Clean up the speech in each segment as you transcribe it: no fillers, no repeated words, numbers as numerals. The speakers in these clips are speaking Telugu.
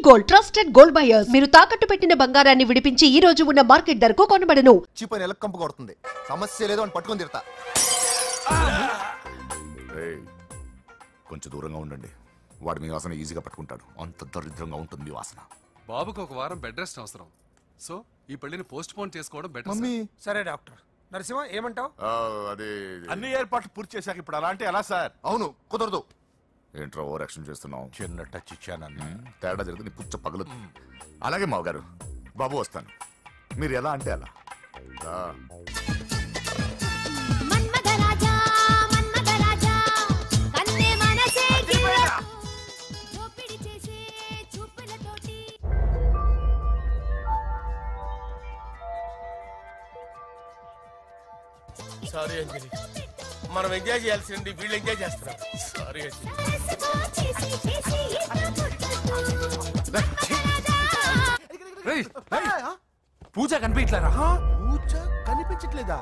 Gold trusted gold buyers. మీరు తాకట్టు పెట్టిన బంగారాన్ని విడిపించి ఈ రోజు ఉన్న మార్కెట్ ధరకు కొనబడను. చీపని ఎలా కంపు కొడుతుంది, సమస్య లేదు అని పట్టుకొని తిడతా. కొంచెం దూరంగా ఉండండి, వాడు మీ వాసన ఈజీగా పట్టుకుంటాడు. అంత దరిద్రంగా ఉంటుంది మీ వాసన. బాబుకి ఒక వారం బెడ్ రెస్ట్ అవసరం. సో ఈ పెళ్లిని పోస్ట్ పోన్ చేసుకోవడం బెటర్. మమ్మీ సరే డాక్టర్. నరసింహ ఏమంటావు? అదే అన్ని ఏర్పాట్లు పూర్తి చేశాక ఇప్పుడు అలాంటి ఎలా సార్? అవును, కుదరదు. ఏంట్రా ఓవర్ యాక్షన్ చేస్తున్నావు? చిన్న టచ్ ఇచ్చానన్నా. తేడా జరిగితే నీ పుచ్చ పగలు. అలాగే మావగారు, బాబు వస్తాను. మీరు ఎలా అంటే అలా. సారీ అంజలి, మనం ఎంజాయ్ చేయాల్సింది వీళ్ళు ఎంజాయ్ చేస్తున్నారు. సారీ అంజలి. పూజ కనిపించలేరా? పూజ కనిపించట్లేదా?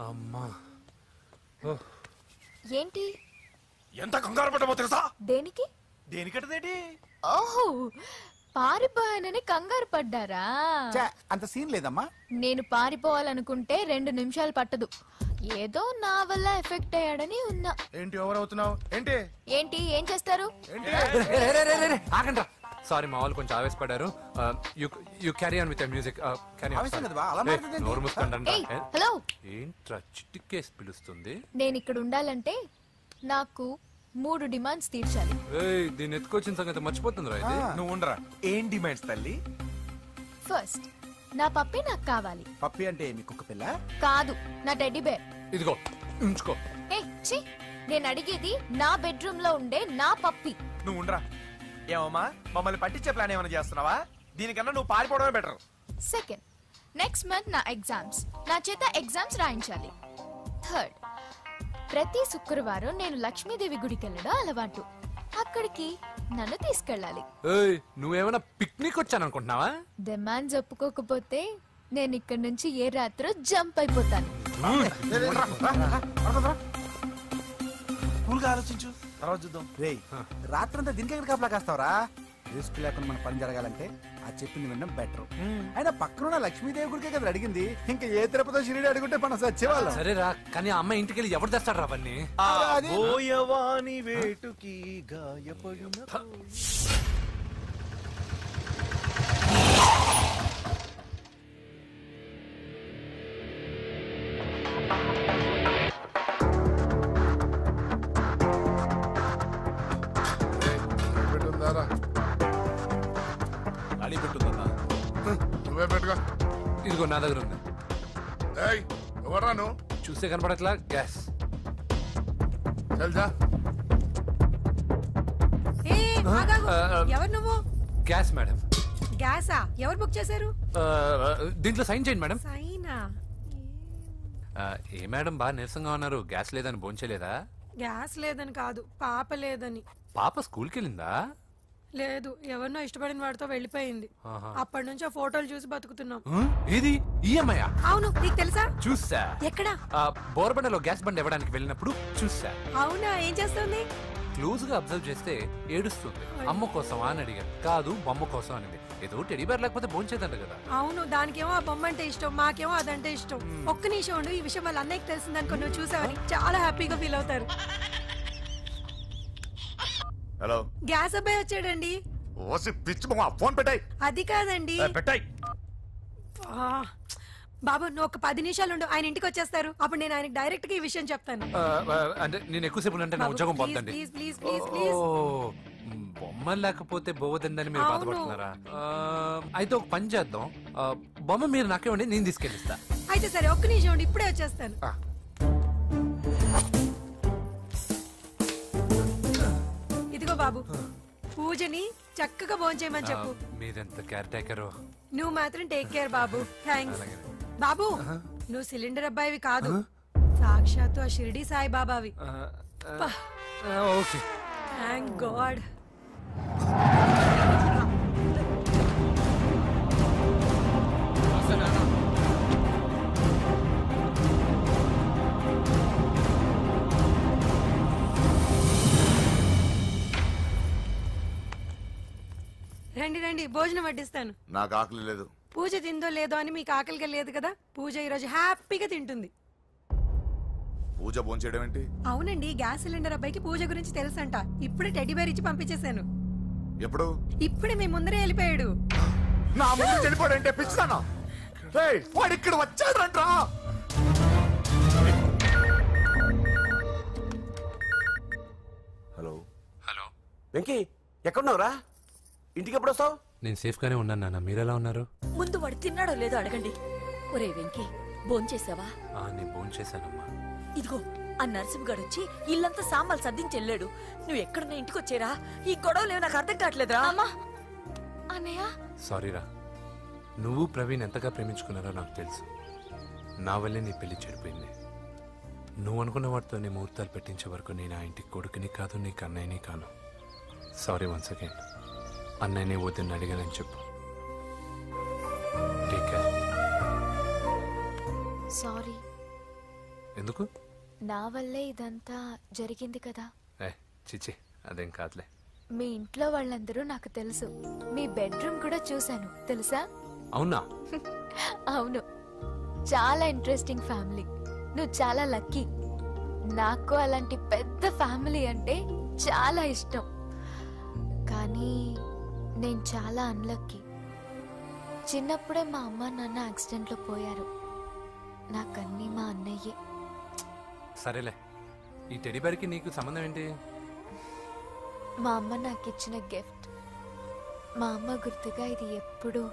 అమ్మా ఏంటి? ఎంత కంగారు పడ్డామో తెలుసా? దేనికి? దేనికటదేటి? ఓహో, పారిపోయానని కంగారు పడ్డారా? అంత సీన్ లేదమ్మా. నేను పారిపోవాలనుకుంటే 2 నిమిషాలు పట్టదు. ఏదో నా వల్ల ఎఫెక్ట్ అయ్యాడని ఉన్నా. ఏంటి ఓవర్ అవుతున్నావు? ఏంటి ఏంటి ఏం చేస్తారు? ఆగండి. సారీ, మా వాళ్ళు కొంచెం ఆవేశపడ్డారు. You carry on with music. నోరు మూసుకోండి. హలో, ఏంట్రా చిట్టికేసి పిలుస్తుంది? నేను ఇక్కడ ఉండాలంటే నాకు 3 డిమాండ్స్ తీర్చాలి. దీన్ని ఎత్తుకొచ్చిన సంగతి మర్చిపోతుందిరా ఇది. నువ్వు ఉండరా. ఏం డిమాండ్స్ తల్లి? ఫస్ట్, నా పప్పి నాకు కావాలి. పప్పి అంటే మీ కుక్క పిల్ల? కాదు, నా టెడ్డీ బేర్. ఇదిగో ఉంచుకో. ఛీ, నేను అడిగేది నా బెడ్రూమ్ లో ఉండే నా పప్పి. నువ్వు ఉండరా. ఏమమ్మా, మమ్మల్ని పట్టించే ప్లాన్ ఏమైనా చేస్తున్నావా? దీనికన్నా నువ్వు పారిపోవడమే బెటర్. సెకండ్, నెక్స్ట్ మంత్ నా ఎగ్జామ్స్, నా చేత ఎగ్జామ్స్ రాయించాలి. థర్డ్, ప్రతి శుక్రవారం నేను లక్ష్మీదేవి గుడికి వెళ్ళడం అలవాటు. అక్కడికి నన్ను తీసుకెళ్ళాలి. నువ్వేమైనా పిక్నిక్ వచ్చాననుకుంటున్నావా? డిమాండ్స్ ఒప్పుకోకపోతే నేను ఇక్కడ నుంచి ఏ రాత్రో జంప్ అయిపోతాను. కూల్గా ఆలోచించు, తర్వాత చూద్దాం. రేయ్, రాత్రంతా దీనికి ఎక్కడ కాపలా కాస్తావరా? రిస్క్ లేకుండా మన పని జరగాలంటే ఆ చెప్పింది వినడం బెటర్. అయినా పక్కన లక్ష్మీదేవి గుడికే కదా అడిగింది. ఇంకా ఏ తిరుపతి షిరిడి అడుగుంటే మనం సచ్చేవాళ్ళం. సరేరా, కానీ ఆ అమ్మాయి ఇంటికి వెళ్ళి ఎవరు తెస్తాడు రా అవన్నీ? వేటుకి గాయపడిన నువ్వే పెట్టుకో. ఇదిగో నా దగ్గర ఉంది. ఎవరాను? చూస్తే కనపడట్లా? గ్యాస్. ఎవరు నువ్వు? Gas madam. గ్యాసా? ఎవరు బుక్ చేశారు? దీంట్లో సైన్ చేయండి మేడం. సైనా? ఏ మేడం బాగా నీరసంగా ఉన్నారు? గ్యాస్ లేదని భోంచలేదా? గ్యాస్ లేదని కాదు, పాప లేదని. పాప స్కూల్కి వెళ్ళిందా? లేదు, ఎవరినో ఇష్టపడిన వాడితో వెళ్ళిపోయింది. అప్పటి నుంచి ఆ ఫోటోలు చూసి బతుకుతున్నాం. ఇది ఈఎంఐ? అవును, నీకు తెలుసా? చూసా. ఎక్కడ? బోర్బండలో గ్యాస్ బండి ఇవ్వడానికి వెళ్ళినప్పుడు చూసా. అవునా, ఏం చేస్తుంది? క్లోజ్ గా అబ్జర్వ్ చేస్తే ఏడుస్తుంది. అమ్మ కోసమా అని అడిగాను. కాదు, బొమ్మ కోసం అనేది. ఏదో టెడీ బేర్ లేకపోతే భోంచేదంట కదా. అవును, దానికేమో ఆ బొమ్మ అంటే ఇష్టం, మాకేమో అదంటే ఇష్టం. ఒక్క నిమిషం ఉండు, ఈ విషయం వాళ్ళ అన్నయ్యకి తెలిసిందనుకో, నువ్వు చూసావని చాలా హ్యాపీగా ఫీల్ అవుతారు. హలో, గ్యాస్ అబ్బాయి వచ్చాడండి. పిచ్చి ఫోన్ పెట్టాయి. అది కాదండి. పెట్టాయి. బాబు, నువ్వు ఒక 10 నిమిషాలు ఉండు, ఆయన ఇంటికి వచ్చేస్తారు. అప్పుడు నేను ఆయనకి డైరెక్ట్ గా ఈ విషయం చెప్తాను. అంటే నేను ఎక్కువసేపు అంటే నా ఉద్యోగం పోతుందండి. Please please please please. బొమ్మ లేకపోతే బోవదండి మీరు బాధపడుతున్నారా? అయితే ఒక పని చేద్దాం, బొమ్మ మీరు నాకేమండి, నేను తీసుకెళ్ళిస్తా. అయితే సరే, ఒక్క నిమిషం ఉండి ఇప్పుడే వచ్చేస్తాను. ఇదిగో బాబు, పూజని చక్కగా భోంచేయమని చెప్పు. మీరెంత కేర్ టేకరు. నువ్వు మాత్రం టేక్ కేర్ బాబు. థ్యాంక్స్ బాబు. నువ్వు సిలిండర్ అబ్బాయివి కాదు, సాక్షాత్తు ఆ షిరిడి సాయి బాబావి. Okay, thank God. రండి రండి, భోజనం వడ్డిస్తాను. నాకు ఆకలి లేదు. పూజ తిందో లేదో అని మీకు ఆకలిగా లేదు కదా, పూజ ఈరోజు హ్యాపీగా తింటుంది. పూజ భోంచేయడం ఏంటి? అవునండి, గ్యాస్ సిలిండర్ అబ్బాయికి పూజ గురించి తెలుసంట. ఇప్పుడే టెడ్డీ బేర్ ఇచ్చి పంపించేశాను. ఎప్పుడు? ఇప్పుడే మీ ముందరే వెళ్ళిపోయాడు. నా ముందు చెడిపోయాడంటే పిచ్చిదానా? వాడు ఇక్కడ వచ్చాడంట్రా. హలో హలో వెంకీ, ఎక్కడున్నావురా? ఇంటికి ఎప్పుడు వస్తావు? నేను సేఫ్ గానే ఉన్నాను నాన్న, మీరెలా ఉన్నారు? ముందు వాడు తిన్నాడో లేదో అడగండి. ఒరే వెంకీ, భోంచేసావా? నేను భోంచేశానమ్మా. ఇదిగో ఆ నరసింహగాడు వచ్చి ఇల్లంతా సామాన్లు సర్దించి వెళ్ళాడు. నువ్వు ఎక్కడున్నా ఇంటికి వచ్చేరా? ఈ గొడవలేవు నాకు అర్థం కావట్లేదురా. అన్నయ్య సారీరా, నువ్వు ప్రవీణ్ ఎంతగా ప్రేమించుకున్నారో నాకు తెలుసు. నా వల్లే నీ పెళ్లి చెడిపోయింది. నువ్వు అనుకున్న వాటితో నీ ముహూర్తాలు పెట్టించే వరకు నేను ఆ ఇంటికి కొడుకుని కాదు, నీకు అన్నయ్యని కాను. Sorry once again. అన్నయ్యని వద్దని అడిగానని చెప్పు. Take care. సారీ. ఎందుకు? నా వల్లే ఇదంతా జరిగింది కదా. చిచి, అదేం కాదులే. మీ ఇంట్లో వాళ్ళందరూ నాకు తెలుసు. మీ బెడ్రూమ్ కూడా చూశాను, తెలుసా? అవునా? అవును, చాలా ఇంట్రెస్టింగ్ ఫ్యామిలీ. నువ్వు చాలా లక్కీ. నాకు అలాంటి పెద్ద ఫ్యామిలీ అంటే చాలా ఇష్టం. కానీ నేను చాలా అన్లక్కీ. చిన్నప్పుడే మా అమ్మ నాన్న యాక్సిడెంట్లో పోయారు. నాకన్నీ మా అన్నయ్యే. సరేలే, ఈ టెడీబేర్కి నీకు సంబంధం ఏంటి? మా అమ్మ నాకు ఇచ్చిన గిఫ్ట్. మా అమ్మ గుర్తుగా ఇది ఎప్పుడూ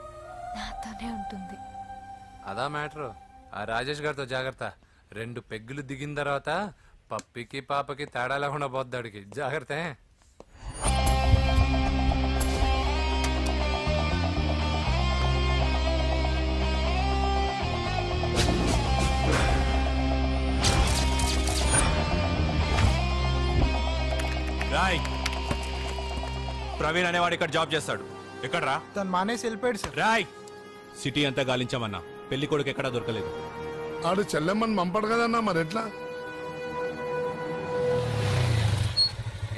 నాతోనే ఉంటుంది. అదా మ్యాటర్. ఆ రాజేష్ గారితో జాగ్రత్త. 2 పెగ్గులు దిగిన తర్వాత పప్పికి పాపకి తేడా లేకుండా పోద్దాడికి. జాగ్రత్త. రాయ్, ప్రవీణ్ అనేవాడు ఇక్కడ జాబ్ చేస్తాడు. ఎక్కడ్రా? తను మానేసి వెళ్ళిపోయాడు సార్. రాయ్, సిటీ అంతా గాలించామన్నా, పెళ్లి కొడుకు ఎక్కడా దొరకలేదు. ఆడు చెల్లెమ్మని పంపడు కదన్నా, మరి ఎట్లా?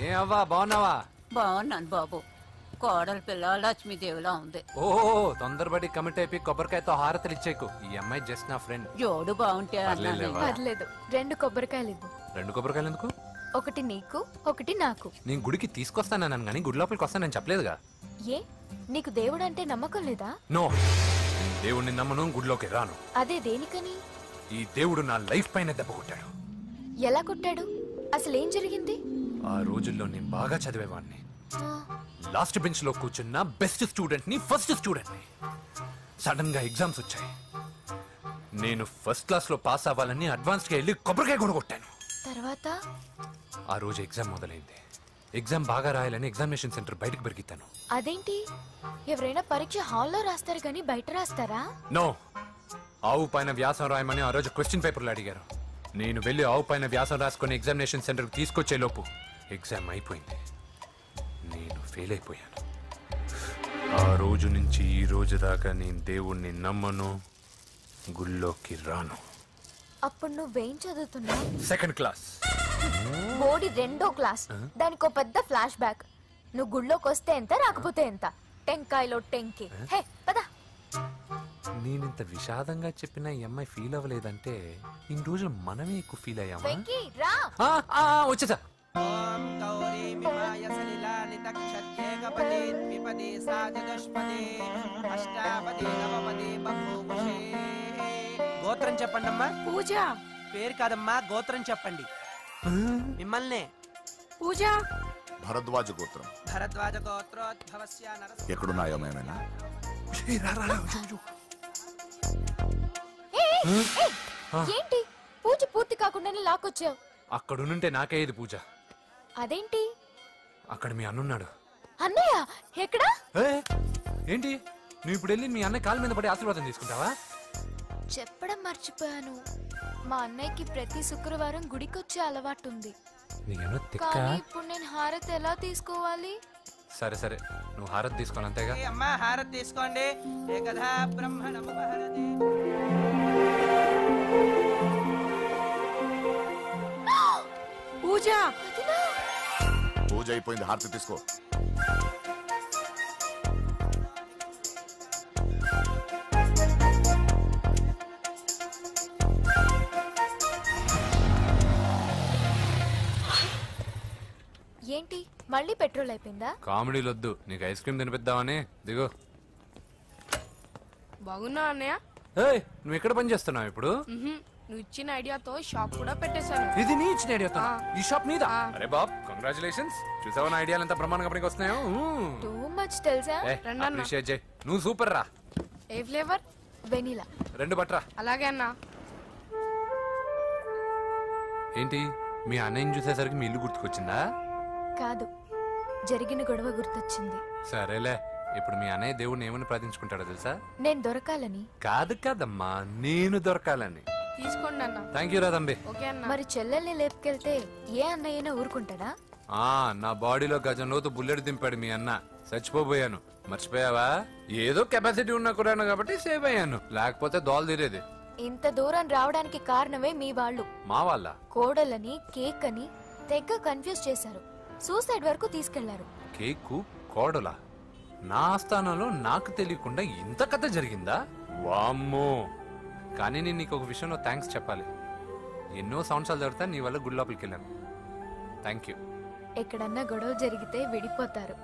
ఏ అవ్వా, బాగున్నావా? బాగున్నాను బాబు. కోడల పిల్ల లక్ష్మీదేవిలా ఉంది. ఓహో, తొందరపడి కమిట్ అయిపోయి కొబ్బరికాయతో హారతలు ఇచ్చేకు. ఈ అమ్మాయి జస్ట్ నా ఫ్రెండ్. జోడు బాగుంటే పర్లేదు, 2 కొబ్బరికాయలు ఇవ్వు. 2 కొబ్బరికాయలు ఎందుకు? ఒకటి నీకు, ఒకటి నాకు. నేను గుడికి తీసుకొస్తానన్నాను కానీ గుడి లోపలికి వస్తానని చెప్పలేదుగా. ఏ, నీకు దేవుడు అంటే నమ్మకం లేదా? నో, దేవుడిని నమ్మను, గుడిలోకి రాను. అదే దేనికని? ఈ దేవుడు నా లైఫ్ పైన దెబ్బ కొట్టాడు. ఎలా కొట్టాడు? అసలు ఏం జరిగింది? ఆ రోజుల్లో నేను బాగా చదివేవాడిని. లాస్ట్ బెంచ్ లో కూర్చున్న బెస్ట్ స్టూడెంట్ ని, ఫస్ట్ స్టూడెంట్ ని. సడన్ గా ఎగ్జామ్స్ వచ్చాయి. నేను ఫస్ట్ క్లాస్ లో పాస్ అవ్వాలని అడ్వాన్స్ గా వెళ్ళి కొబ్బరికాయ కూడా కొట్టాను. తర్వాత ఆ రోజు ఎగ్జామ్ మొదలైంది. ఎగ్జామ్ బాగా రాయాలని ఎగ్జామినేషన్ సెంటర్ బయటకు పెరిగితాను. అదేంటి, ఎవరైనా పరీక్ష హాల్లో రాస్తారు కానీ బయట రాస్తారా? నో, ఆవు పైన వ్యాసం రాయమని ఆ రోజు క్వశ్చన్ పేపర్లు అడిగారు. నేను వెళ్ళి ఆవు పైన వ్యాసం రాసుకుని ఎగ్జామినేషన్ సెంటర్కి తీసుకొచ్చే లోపు ఎగ్జామ్ అయిపోయింది. నేను ఫెయిల్ అయిపోయాను. ఆ రోజు నుంచి ఈ రోజు దాకా నేను దేవుణ్ణి నమ్మను, గుళ్ళోకి రాను. అప్పుడు నువ్వేం చదువుతున్నావు? Second class. బోడి 2వ క్లాస్. దానికో పెద్ద ఫ్లాష్ బ్యాక్. నువ్వు గుళ్ళోకి వస్తే ఎంత, రాకపోతే ఎంత. టెంకాయలో టెంకి. హే పద. నేనింత విషాదంగా చెప్పిన ఈ అమ్మాయి ఫీల్ అవ్వలేదంటే ఇన్ని రోజులు మనమే ఎక్కువ ఫీల్ అయ్యామా? వెంకీ రా. వచ్చేసా. గోత్రం చెప్పండి అమ్మా. పూజ. పేరు కాదమ్మా, గోత్రం చెప్పండి. మిమ్మల్ని. పూజ. భరద్వాజ గోత్రం. భరద్వాజ గోత్రోద్భవస్య నరసింహ. ఎక్కడున్నాయో మేమేనా? ఏంటి పూజ పూర్తి కాకుండానే లాక్కొచ్చావు? అక్కడుంటే నాకే ఇది పూజ. అదేంటి? అక్కడ మీ అన్నున్నాడు. అన్నయ్య ఎక్కడా? ఏంటి, నువ్వు ఇప్పుడు వెళ్ళి మీ అన్నయ్య కాళ్ళ మీద పడి ఆశీర్వాదం తీసుకుంటావా? చెప్పడం మర్చిపోయాను. మా అన్నయ్యకి ప్రతి శుక్రవారం గుడికొచ్చే అలవాటు ఉంది. కానీ ఇప్పుడు నేను హారతి ఎలా తీసుకోవాలి? సరే సరే, నువ్వు హారతి తీసుకోవాలి అంతేగా. అమ్మా హారతి తీసుకోండి. ఏకదా బ్రహ్మణం ఉపహరతి. పూజ. పూజ అయిపోయింది, హారతి తీసుకో. ఏంటి మళ్ళీ పెట్రోల్ అయిపోయిందా? కామెడీలు వద్దు, నీకు ఐస్ క్రీమ్ తినిపిద్దామని. దిగు. బాగున్నా అన్నయ్య? ఏయ్, నువ్వు ఇక్కడ పని చేస్తున్నావు ఇప్పుడు? నువ్వు ఇచ్చిన ఐడియాతో షాప్ కూడా పెట్టేశాను. ఇది నీ ఇచ్చిన ఐడియాతో? ఈ షాప్ నీదా? అరే బాబ్, కంగ్రాచులేషన్స్. చూసావా నా ఐడియాలు ఎంత బ్రహ్మాండంగా పనికి వస్తున్నాయో? టూ మచ్ తెలుసా? అప్రిషియేట్ చేయి. నువ్వు సూపర్ రా. ఏ ఫ్లేవర్? వెనిలా. 2 బట్రా. అలాగే అన్నా. ఏంటి మీ అన్నయ్యని చూసేసరికి మీ ఇల్లు గుర్తుకొచ్చిందా? కాదు, జరిగిన గొడవ గుర్తొచ్చింది. సరేలే, ఇప్పుడు మీ అన్నయ్య దేవుడిని ఏమని ప్రార్థించుకుంటాడో తెలుసా? నేను దొరకాలని. కాదు కాదమ్మా, నేను దొరకాలని. తీసుకోండి అన్న. థ్యాంక్ యూ రా తంబి. ఓకే అన్న. మరి చెల్లెల్ని లేపుకెళ్తే ఏ అన్నయ్యనా ఊరుకుంటాడా? నా బాడీలో గజం లోతు బుల్లెట్ దింపాడు మీ అన్న. చచ్చిపోబోయాను. మర్చిపోయావా? ఏదో కెపాసిటీ ఉన్న కురాను కాబట్టి సేవ్ అయ్యాను, లేకపోతే దోలు తీరేది. ఇంత దూరం రావడానికి కారణమే మీ వాళ్ళు. మా వాళ్ళ? కోడలని కేక్ అని తెగ కన్ఫ్యూజ్ చేశారు. సూసైడ్ వరకు తీసుకెళ్లారు. కేకు కోడలా? నా ఆస్థానంలో నాకు తెలియకుండా ఇంత కథ జరిగిందా? వామ్మో. కానీ నేను నీకు ఒక విషయంలో థ్యాంక్స్ చెప్పాలి. ఎన్నో సంవత్సరాలు జరుగుతా నీ వల్ల గుడి లోపలికి వెళ్ళాను. Thank you. ఎక్కడన్నా గొడవ జరిగితే విడిపోతారు.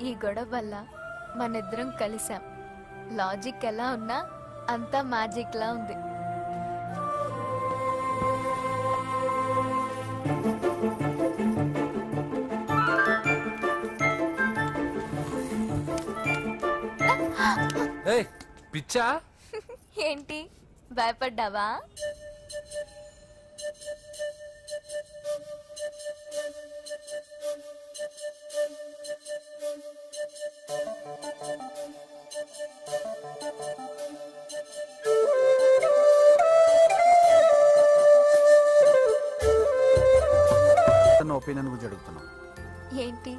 ఈ గొడవ వల్ల మనిద్దరం కలిసాం. లాజిక్ ఎలా ఉన్నా అంతా మ్యాజిక్ లా ఉంది. ఏయ్, పిచ్చా? ఏంటి భయపడ్డావా? ఒపీనియన్ గురించి అడుగుతున్నావు. ఏంటి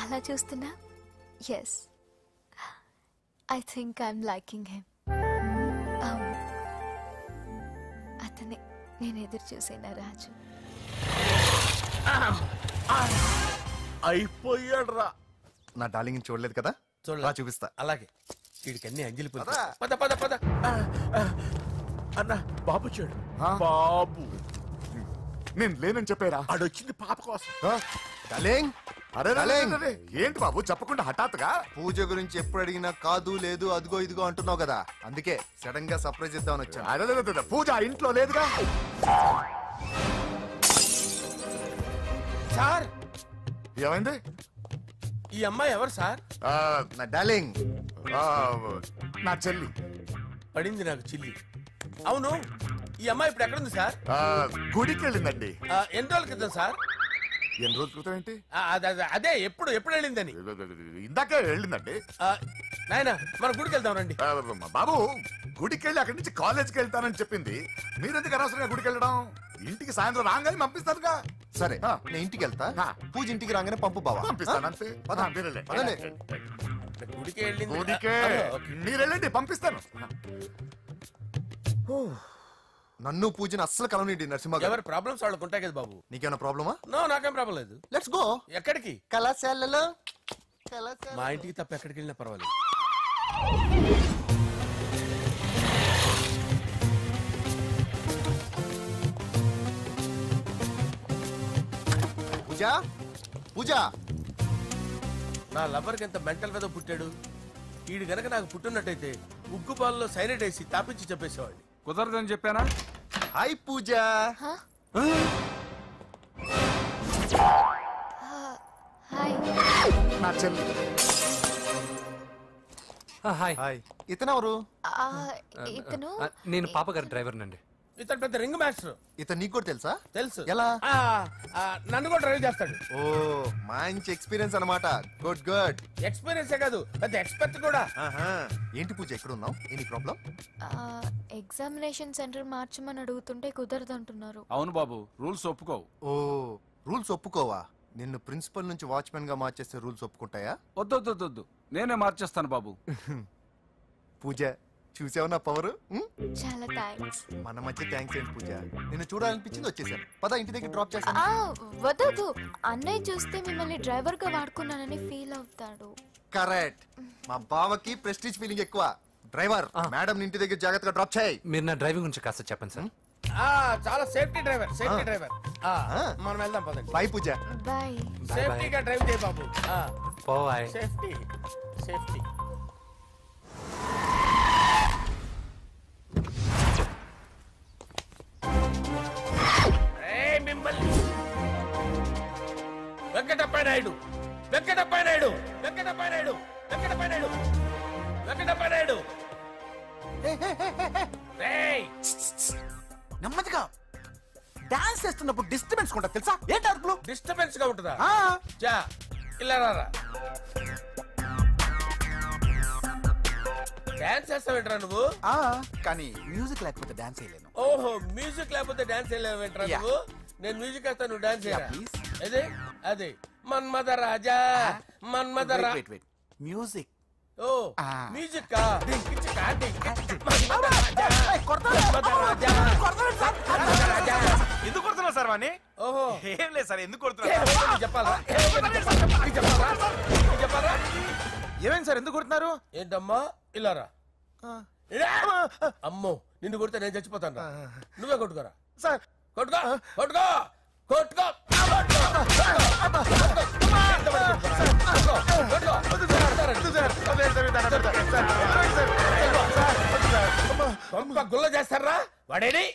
అలా చూస్తున్నా? Yes, I think I'm liking him. అవును, అతనే నేను ఎదురు చూసిన రాజు. అయిపోయాడు రా. నా డార్లింగ్ చూడలేదు కదా? చూడలా, చూపిస్తా. అలాగే. వీడికి అన్ని అంజలి పద పద పద. అన్న బాబు చూడు. బాబు నేను లేనని చెప్పారా? ఆడొచ్చింది పాప కోసం. డార్లింగ్, అరే డార్లింగ్, ఏంటి బాబు చెప్పకుండా హఠాత్తుగా? పూజ గురించి ఎప్పుడు అడిగినా కాదు లేదు అదిగో ఇదిగో అంటున్నావు కదా, అందుకే సడన్ గా సర్ప్రైజ్ ఇద్దామని వచ్చాను. అరే పూజ ఇంట్లో లేదుగా. సార్, ఏమైంది? ఈ అమ్మాయి ఎవరు సార్? నా డార్లింగ్, నా చెల్లి. పడింది నాకు చిల్లి. అవును, ఈ అమ్మాయి ఇప్పుడు ఎక్కడుంది సార్? గుడికి వెళ్ళిందండి. ఎన్ని రోజుల క్రితం సార్? ఎన్ని రోజుల క్రితం ఏంటి? అదే ఎప్పుడు వెళ్ళిందని. ఇందాకే వెళ్ళిందండి. నాయన మన గుడికి వెళ్దాం రండి. బాబు, గుడికి వెళ్ళి అక్కడి నుంచి కాలేజ్కి వెళ్తానని చెప్పింది. మీరెందుకు అనవసరంగా గుడికి వెళ్ళడం? ఇంటికి సాయంత్రం రాగానే పంపిస్తానుగా. సరే, నేను ఇంటికి వెళ్తా. పూజ ఇంటికి రాగానే పంపు బావా. పంపిస్తాను అంతే. గుడికి వెళ్ళింది. గుడికే మీరు వెళ్ళండి, పంపిస్తాను. నన్ను పూజను అస్సలు కలవనండి నరసింహ గారు. ఎవరి ప్రాబ్లమ్స్ వాళ్ళకు ఉంటాయి కదా బాబు. నీకేమైనా ప్రాబ్లమా? నో, నాకేం ప్రాబ్లం లేదు. Let's go. ఎక్కడికి? కళాశాలలో. మా ఇంటికి తప్ప ఎక్కడికి వెళ్ళినా పర్వాలేదు. పూజ, పూజ. నా లవర్కి ఎంత మెంటల్ వెద పుట్టాడు. వీడు గనక నాకు పుట్టున్నట్టయితే ఉగ్గు పాలలో సైనైట్ వేసి తాపించి చెప్పేసేవాడిని. కుదరదని చెప్పానా? హాయ్ పూజ. హాయ్. నా చెల్లి. హాయ్. ఇతనెవరు? ఇతను నేను పాప గారి డ్రైవర్ నండి. ఇతను పెద్ద రింగ్ మాస్టర్. ఇతను నీకు కూడా తెలుసా? తెలుసు. ఎలా? నన్ను కూడా డ్రైవ్ చేస్తాడు. ఓ, మంచి ఎక్స్పీరియన్స్ అన్నమాట. Good good. ఎక్స్పీరియన్సే కాదు, పెద్ద ఎక్స్పర్ట్ కూడా. ఏంటి పూజ ఎక్కడ ఉన్నావు? Any problem? ఎగ్జామినేషన్ సెంటర్ మార్చమని అడుగుతుంటే కుదరదంటున్నారు. అవును బాబు, రూల్స్ ఒప్పుకోవు. ఓ, రూల్స్ ఒప్పుకోవా? నిన్ను ప్రిన్సిపల్ నుంచి వాచ్మెన్ గా మార్చేస్తే రూల్స్ ఒప్పుకుంటాయా? వద్దు, నేనే మార్చేస్తాను బాబు. పూజ, చూసావు నా పవర్? చాలా థ్యాంక్స్. మన మధ్య థ్యాంక్స్ ఏంటి పూజ? నిన్ను చూడాలనిపించింది వచ్చేసాను. పద ఇంటి దగ్గర డ్రాప్ చేస్తాను. వద్దు, అన్నయ్య చూస్తే మిమ్మల్ని డ్రైవర్ గా వాడుకున్నానని ఫీల్ అవుతాడు. కరెక్ట్. మా బావకి ప్రెస్టీజ్ ఫీలింగ్ ఎక్కువ. డ్రైవర్, మేడం ఇంటి దగ్గర జాగ్రత్తగా డ్రాప్ చేయి. మీరు నా డ్రైవింగ్ గురించి కాస్త చెప్పండి సార్. చాలా సేఫ్టీ డ్రైవర్ మనం వెళ్దాం పదండి. బాయ్ పూజ. బాయ్. సేఫ్టీగా డ్రైవ్ చేయి బాబు. బాయ్. Safety safety. మిమ్మల్ని వెంకటప్ప నాయుడు వెంకటప్ప నాయుడు వెంకటప్ప నాయుడు వెంకటప్ప నాయుడు వెంకటప్ప నాయుడు. నెమ్మదిగా డాన్స్ చేస్తున్నప్పుడు డిస్టర్బెన్స్ కూడా తెలుసా? ఏంటి అరుపులు? డిస్టర్బెన్స్ గా ఉంటుందా? చా ఇలా రారా. డాన్స్ చేస్తావేంట్రా నువ్వు? కానీ మ్యూజిక్ లేకపోతే డాన్స్ చేయలేను. ఓహో, మ్యూజిక్ లేకపోతే డాన్స్ చేయలేవేంట్రా నువ్వు? నేను మ్యూజిక్ వేస్తా, నువ్వు డాన్స్ చేయరా? అదే అదే మన్మద రాజా మన్మద మ్యూజిక్. ఓ మ్యూజిక్ కా ఎందుకు కొడుతున్నారు సార్ వాణ్ణి? ఓహో ఏం లేదు సార్, ఎందుకు కొడుతున్నారు చెప్పాలా? ఏమైంది సార్, ఎందుకు కొడుతున్నారు? ఏంటమ్మా ఇలారా. అమ్మో నిన్ను కొడితే నేను చచ్చిపోతాను. నువ్వే కొట్టుకోరా సార్. కొట్టుకో కొట్టుకో కొట్టుకో. గుల్ల చేస్తారా వాడేడి?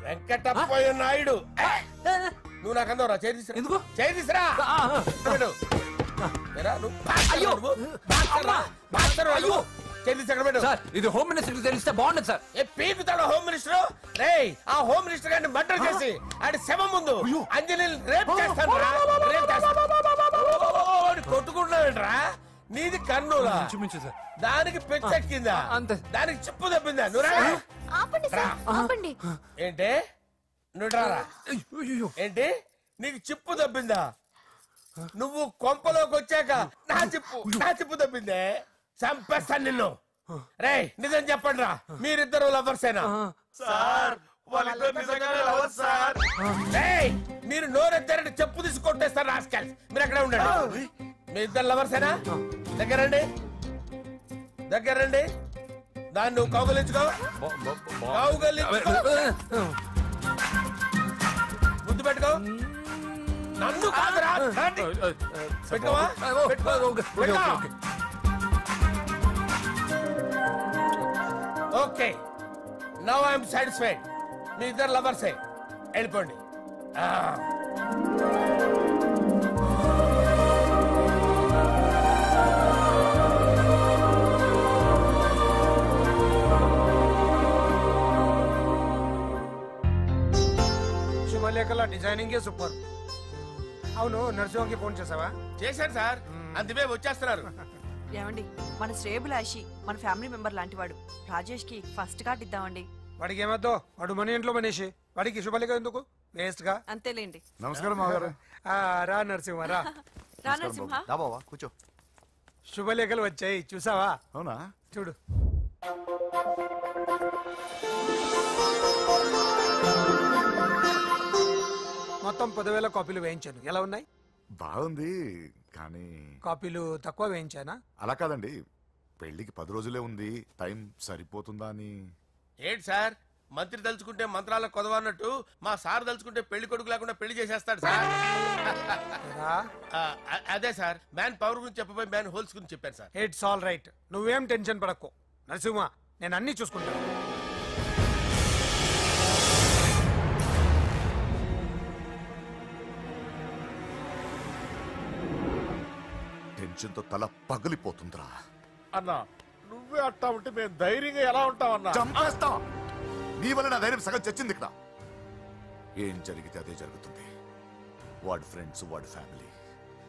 వెంకటప్పయ్య నాయుడు. నువ్వు నాకు అందవరా? చేతిసిరా. ఎందుకు చేతిసిరా? ఇది హోమ్ మినిస్టర్ తెలిస్తే బాగుండదు సార్. పీకుతాడు హోమ్ మినిస్టర్. రే ఆ హోమ్ మినిస్టర్ గారిని మర్డర్ చేసి ఆడి శవం ముందు అంజలి రేప్ చేస్తాను. కొట్టుకుంటున్నావేంట్రా? నీది కన్నులా? దానికి పెచ్చెక్కిందా? దానికి చిప్పు తప్పిందా? ఏంటి నువ్వు రారా? ఏంటి నీకు చిప్పు తప్పిందా? నువ్వు కొంపలోకి వచ్చాక నా చిప్పు తప్పిందే. చంపేస్తాను నిన్ను. రే నిజం చెప్పండి రా, మీరిద్దరు లవర్సేనా? మీరు నోరెత్తారంటే చెప్పు తీసి కొట్టేస్తారు రాస్కల్స్. మీరు అక్కడే ఉండండి. మీ ఇద్దరు లవర్సేనా? దగ్గరండి దగ్గరండి. దాన్ని నువ్వు కౌగలించుకో. ముద్దు పెట్టుకో. నన్ను కాదురా పెట్టుకోవా? Okay now I'm satisfied. మీ ఇద్దరు లవర్సే, వెళ్ళిపోండి. శుభలేఖల డిజైనింగ్ సూపర్. అవును, నరసింహకి ఫోన్ చేసావా? చేశాను సార్, అందుకే వచ్చేస్తున్నారు. ఏమండి, మన శ్రేయభిలాషి మన ఫ్యామిలీ మెంబర్ లాంటి వాడు. రాజేష్ కి ఫస్ట్ కార్డ్ ఇద్దామండి. వాడికి ఏమద్దో, వాడు మన ఇంట్లో మనిషి. వాడికి శుభలేఖ ఎందుకు వేస్ట్ గా? అంతేలేండి. నమస్కారం మామగారు. రా నరసింహ రా. రా నరసింహ. కూర్చో. శుభలేఖలు వచ్చాయి, చూసావా? అవునా? చూడు. మొత్తం 10,000 కాపీలు వేయించాను. ఎలా ఉన్నాయి? బాగుంది, కానీ కాపీలు తక్కువ వేయించానా? అలా కాదండి, పెళ్లికి 10 రోజులే ఉంది, టైం సరిపోతుందా అని. ఏంటి సార్, మంత్రి తలుచుకుంటే మంత్రాల కొదవన్నట్టు మా సార్ తలుచుకుంటే పెళ్లి కొడుకు లేకుండా పెళ్లి చేసేస్తాడు సార్. అదే సార్, మ్యాన్ పవర్ గురించి చెప్పబోయి మ్యాన్ హోల్స్ గురించి చెప్పాను సార్. ఇట్స్ ఆల్ రైట్, నువ్వేం టెన్షన్ పడకు నరసింహ, నేను అన్ని చూసుకుంటాను. టెన్షన్ తో తల పగిలిపోతుందిరా. అన్నా నువ్వే అట్టా ఉంటే మేము ధైర్యంగా ఎలా ఉంటామన్నా? చంపేస్తా. నీ వల్ల నా ధైర్యం సగం చచ్చింది ఇక్కడ. ఏం జరిగితే అదే జరుగుతుంది. వాడి ఫ్రెండ్స్, వాడి ఫ్యామిలీ,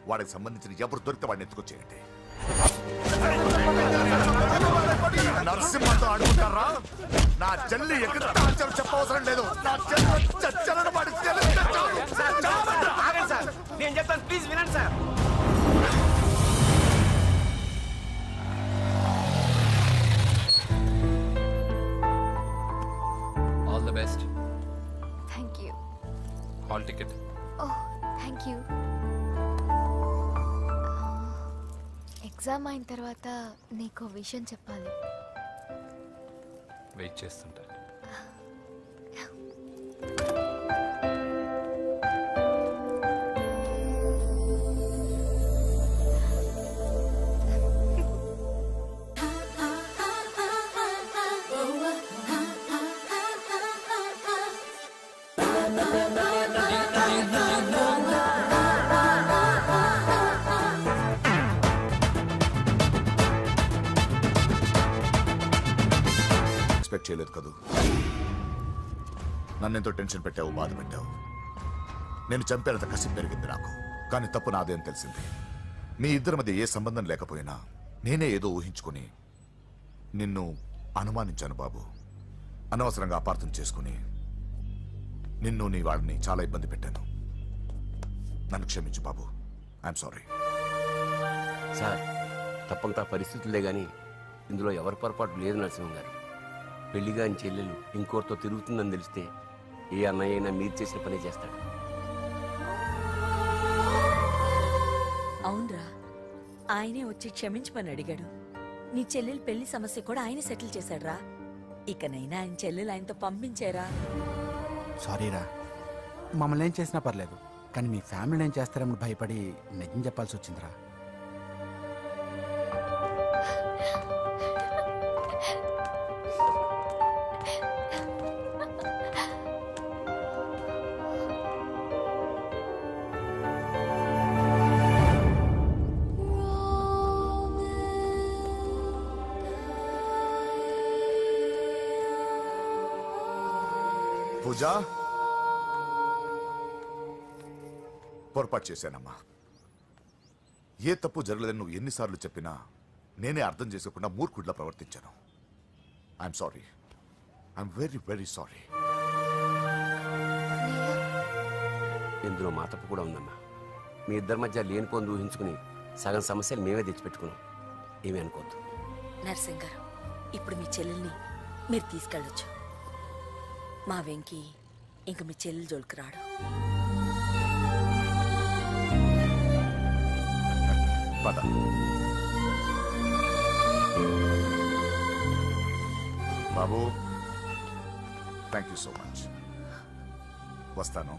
వాడికి సంబంధించిన ఎవరు దొరికితే వాడిని ఎత్తుకొచ్చేయండి. నరసింహతో అడుగుతారా? నా చెల్లి ఎక్కడ చెప్పవసరం లేదు. నా చెల్లి చచ్చలను వాడి నేను చెప్తాను, ప్లీజ్ వినండి sir. All the best. Thank you. Hall ticket. Oh thank you. Exam అయిన తర్వాత నీకు విషయం చెప్పాలి. వెయిట్ చేస్తుంటా. ఎక్స్పెక్ట్ చేయలేదు కదూ. నన్నెంతో టెన్షన్ పెట్టావు, బాధ పెట్టావు. నేను చంపేంత కసి పెరిగింది నాకు. కానీ తప్పు నాదేం తెలిసింది. మీ ఇద్దరి మధ్య ఏ సంబంధం లేకపోయినా నేనే ఏదో ఊహించుకుని నిన్ను అనుమానించాను బాబు. అనవసరంగా అపార్థం చేసుకుని నిన్ను నీ వాళ్ళని చాలా ఇబ్బంది పెట్టాను. నన్ను క్షమించు బాబు. I'm sorry. సార్, తప్పంతా పరిస్థితులే గాని ఇందులో ఎవరి పొరపాటు లేదు నరసింహం గారు. పెళ్లిగా ఆయన చెల్లెలు ఇంకోరితో తిరుగుతుందని తెలిస్తే ఏ అన్నయ్య అయినా మీరు చేసిన పని చేస్తాడు. అవునరా, ఆయనే వచ్చి క్షమించమని అడిగాడు. నీ చెల్లెలు పెళ్లి సమస్య కూడా ఆయన సెటిల్ చేశాడురా. ఇకనైనా ఆయన చెల్లెలు ఆయనతో పంపించారా? సారీరా, మమ్మల్ని ఏం చేసినా పర్లేదు, కానీ మీ ఫ్యామిలీని ఏం చేస్తారేమో భయపడి నిజం చెప్పాల్సి వచ్చిందిరా. పూజా, పొరపాటు చేశానమ్మా. ఏ తప్పు జరగలేదని నువ్వు ఎన్నిసార్లు చెప్పినా నేనే అర్థం చేసుకోకుండా మూర్ఖుడిలా ప్రవర్తించాను. I'm sorry. I'm very very sorry. ఇందులో మా తప్పు కూడా ఉందమ్మా. మీ ఇద్దరి మధ్య లేనిపోని ఊహించుకుని సగం సమస్యలు మేమే తెచ్చిపెట్టుకున్నాం. ఏమీ అనుకోవద్దు. నర్సింగ్ గారు, ఇప్పుడు మీ చెల్లెల్ని మీరు తీసుకెళ్ళొచ్చు. మా వెంకీ ఇంక మీ చెల్లెలు జోలికి రాడు. పద. బాబు, థ్యాంక్ యూ సో మచ్. వస్తాను.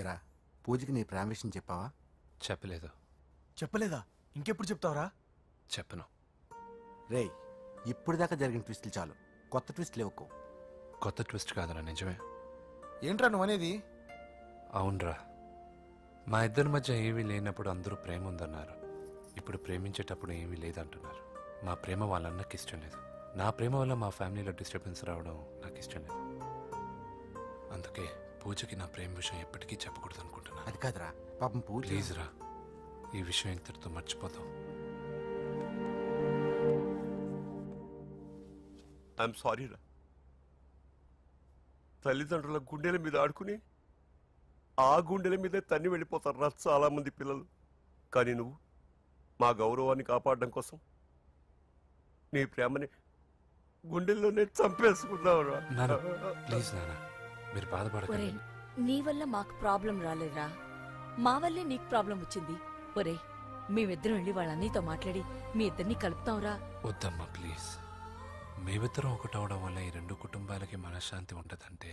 ఏరా, పూజకి నీ ప్రేమ విషయం చెప్పావా? చెప్పలేదు. చెప్పలేదా? ఇంకెప్పుడు చెప్తావురా? చెప్పను. రే, ఇప్పుడు దాకా జరిగిన ట్విస్టులు చాలు, కొత్త ట్విస్ట్ లేవుకో. కొత్త ట్విస్ట్ కాదురా, నిజమే. ఏంట్రా నువ్వు అనేది? అవునరా, మా ఇద్దరి మధ్య ఏమీ లేనప్పుడు అందరూ ప్రేమ ఉందన్నారు. ఇప్పుడు ప్రేమించేటప్పుడు ఏమీ లేదంటున్నారు. మా ప్రేమ వాళ్ళన్నకి ఇష్టం లేదు. నా ప్రేమ వల్ల మా ఫ్యామిలీలో డిస్టర్బెన్స్ రావడం నాకు ఇష్టం లేదు. అందుకే పూజకి నా ప్రేమ విషయం ఎప్పటికీ చెప్పకూడదు అనుకుంటున్నాను. అది కాదురా, పాపం పూజ. ప్లీజ్ రా, ఈ విషయం ఇంతటితో మర్చిపోతాం. ఐఎమ్ సారీ రా. తల్లిదండ్రుల గుండెల మీద ఆడుకుని ఆ గుండెల మీద తన్ని వెళ్ళిపోతారు రా చాలా మంది పిల్లలు. కానీ నువ్వు మా గౌరవాన్ని కాపాడడం కోసం నీ ప్రేమని గుండెల్లోనే చంపేసుకున్నావు రా. ప్లీజ్ నాన్న, మీరు బాధపడకండి. నీ వల్ల మాకు ప్రాబ్లం రాలేదురా, మా వల్లే నీకు ప్రాబ్లం వచ్చింది. ఒరే, మేమిద్దరం వెళ్ళి వాళ్ళ అన్నయ్యతో మాట్లాడి మీ ఇద్దరిని కలుపుతాంరా. వద్దమ్మా ప్లీజ్. మేమిద్దరం ఒకటవడం వల్ల ఈ రెండు కుటుంబాలకి మనశ్శాంతి ఉండదంటే